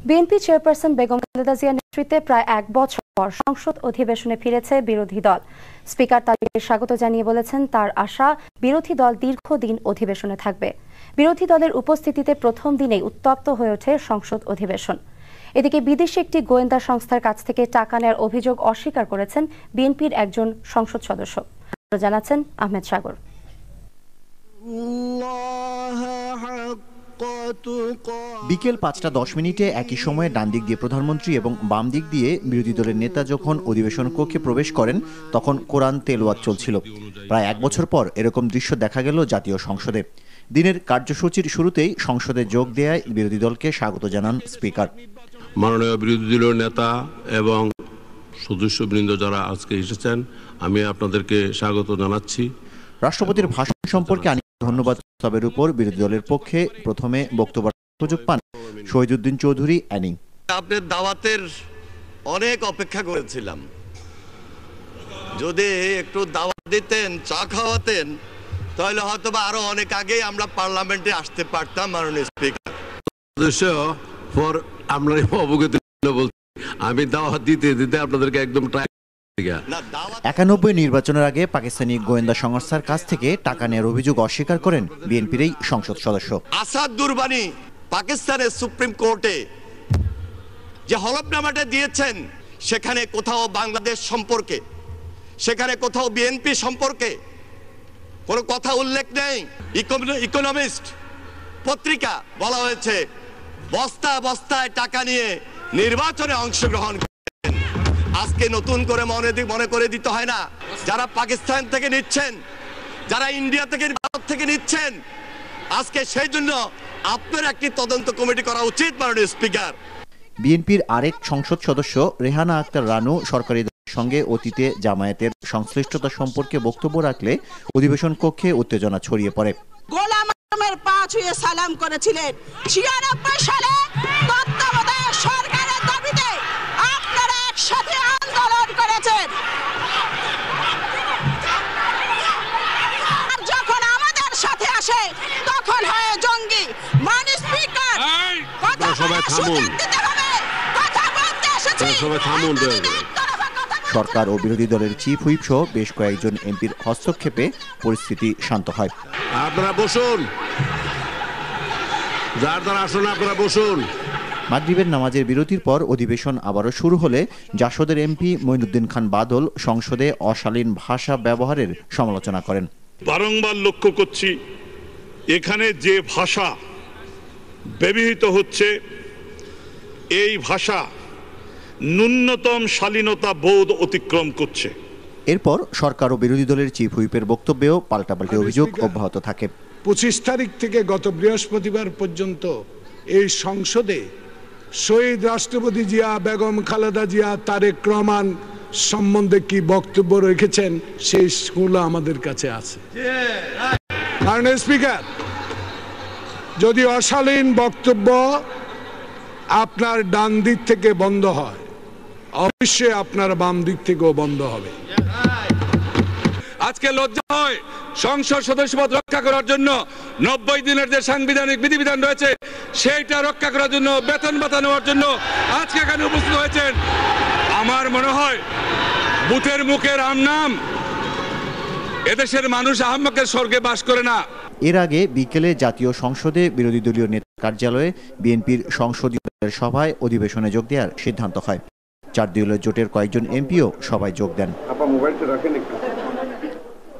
BNP chairperson Begum Khaleda জিয়ার নেতৃত্বে প্রায় ১ বছর পর সংসদ অধিবেশনে ফিরেছে বিরোধী দল। স্পিকার তাদেরকে স্বাগত জানিয়ে বলেছেন তার আশা বিরোধী দল দীর্ঘদিন অধিবেশনে থাকবে। বিরোধী দলের উপস্থিতিতে প্রথম দিনেই উত্তপ্ত হয়ে ওঠে সংসদ অধিবেশন। এদিকে বিদেশি একটি গোয়েন্দা সংস্থার কাছ থেকে টাকা নেওয়ার অভিযোগ অস্বীকার করেছেন বিএনপির একজন সংসদ সদস্য। জানাচ্ছেন আহমেদ সাগর। বিকেল ৫টা ১০ একই সময়ে ডান দিক দিয়ে প্রধানমন্ত্রী এবং বাম দিক দিয়ে বিরোধী দলের নেতা যখন অধিবেশন কক্ষে প্রবেশ করেন তখন কোরআন তেলাওয়াত চলছিল। প্রায় ১ বছর পর এরকম দৃশ্য দেখা গেল জাতীয় সংসদে। দিনের কার্যসূচির শুরুতেই সংসদে যোগ দেয়ায় বিরোধী দলকে স্বাগত জানান স্পিকার। মাননীয় বিরোধী দলের নেতা এবং সদস্যবৃন্দ যারা আজকে এসেছেন, আমি আপনাদেরকে স্বাগত জানাচ্ছি। রাষ্ট্রপতির ভাষণ সম্পর্কে ধন্যবাদ প্রস্তাবের উপর বিরোধী দলের পক্ষে প্রথমে বক্তব্য সুযোগ পান শহীদুদ্দিন চৌধুরী অ্যানি। আপনার দাওয়াতের অনেক অপেক্ষা করেছিলাম, যদি একটু দাওয়াত দিতেন, চা খাওয়াতেন, তাহলে হয়তো বা আরো অনেক আগেই আমরা পার্লামেন্টে আসতে পারতাম। মাননীয় স্পিকার, আমি দাওয়াত দিতে দিতে আপনাদেরকে একদম ৯১ নির্বাচনের আগে পাকিস্তানি গোয়েন্দা সংস্থার কাছ থেকে টাকা নেওয়ার অভিযোগ অস্বীকার করেন বিএনপির এই সংসদ সদস্য। আসাদ দুরবানি পাকিস্তানের সুপ্রিম কোর্টে যে হলফনামাটা দিয়েছেন, সেখানে কোথাও বাংলাদেশ সম্পর্কে, সেখানে কোথাও বিএনপি সম্পর্কে কোনো কথা উল্লেখ নেই। ইকোনমিস্ট পত্রিকা বলা হয়েছে বস্তা বস্তায় টাকা নিয়ে নির্বাচনে অংশগ্রহণ। আজকে নতুন করে মনে করে দিতে হয় না, যারা পাকিস্তান থেকে নিচ্ছেন, যারা ইন্ডিয়া থেকে, ভারত থেকে নিচ্ছেন, আজকে সেই জন্য আপনার একটি তদন্ত কমিটি করা উচিত। মাননীয় স্পিকার, বিএনপির আরেক সংসদ সদস্য রেহানা আক্তার রানু সরকারি দলের সঙ্গে অতীতে জামায়াতের সংশ্লিষ্টতা সম্পর্কে বক্তব্য রাখলে অধিবেশন কক্ষে উত্তেজনা ছড়িয়ে পড়ে। গোলাম আজমের পা ছুঁয়ে সালাম করেছিলেন ৯৬ সালে তত্ত্বাবধায়ক সরকারের দাবিতে আপনারা একসাথে আন্দোলন করেছেন। আর যখন আমাদের সাথে আসে তখন হয় জঙ্গি। মাননীয় স্পিকার, কথা দিতে হবে, কথা বলতে এসেছি। সরকার ও বিরোধী দলের চিফ হুইপ সহ বেশ কয়েকজন এমপির হস্তক্ষেপে পরিস্থিতি শান্ত হয়। আপনারা বসুন, যার দ্বারা আসুন, আপনারা বসুন। মাগরিবের নামাজের বিরতির পর অধিবেশন আবারও শুরু হলে জাসদের এমপি মঈনুদ্দিন খান বাদল সংসদে অশালীন ভাষা ব্যবহারের সমালোচনা করেন। বারংবার লক্ষ্য করছি এখানে যে ভাষা ব্যবহৃত হচ্ছে, এই ভাষা ন্যূনতম শালীনতা বোধ অতিক্রম করছে। এরপর সরকার ও বিরোধী দলের চিফ হুইপের বক্তব্যেও পাল্টাপাল্টি অভিযোগ অব্যাহত থাকে। ২৫ তারিখ থেকে গত বৃহস্পতিবার পর্যন্ত এই সংসদে শহীদ রাষ্ট্রপতি জিয়া, বেগম খালেদা জিয়া, তারেক রহমান সম্বন্ধে কি বক্তব্য রেখেছেন সেই স্কুলও আমাদের কাছে আছে। মাননীয় স্পিকার, যদি অশালীন বক্তব্য আপনার ডান দিক থেকে বন্ধ হয়, অবশ্যই আপনার বাম দিক থেকেও বন্ধ হবে। আজকে লজ্জা হয় সংসদ সদস্যপদ রক্ষা করার জন্য ৯০ দিনের যে সাংবিধানিক বিধিবিধান রয়েছে সেইটা রক্ষা করার জন্য, বেতন ভাতা নেওয়ার জন্য আজকে এখানে উপস্থিত হয়েছেন। আমার মনে হয় বুথের মুখের আমনাম, এদেশের মানুষ আহম্মকের স্বর্গে বাস করে না। এর আগে বিকেলে জাতীয় সংসদে বিরোধী দলীয় নেতা কার্যালয়ে বিএনপির সংসদীয় সভায় অধিবেশনে যোগ দেওয়ার সিদ্ধান্ত হয়। ৪ দলীয় জোটের কয়েকজন এমপিও সভায় যোগ দেন।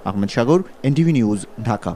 আহমেদ সাগর, এনটিভি নিউজ, ঢাকা।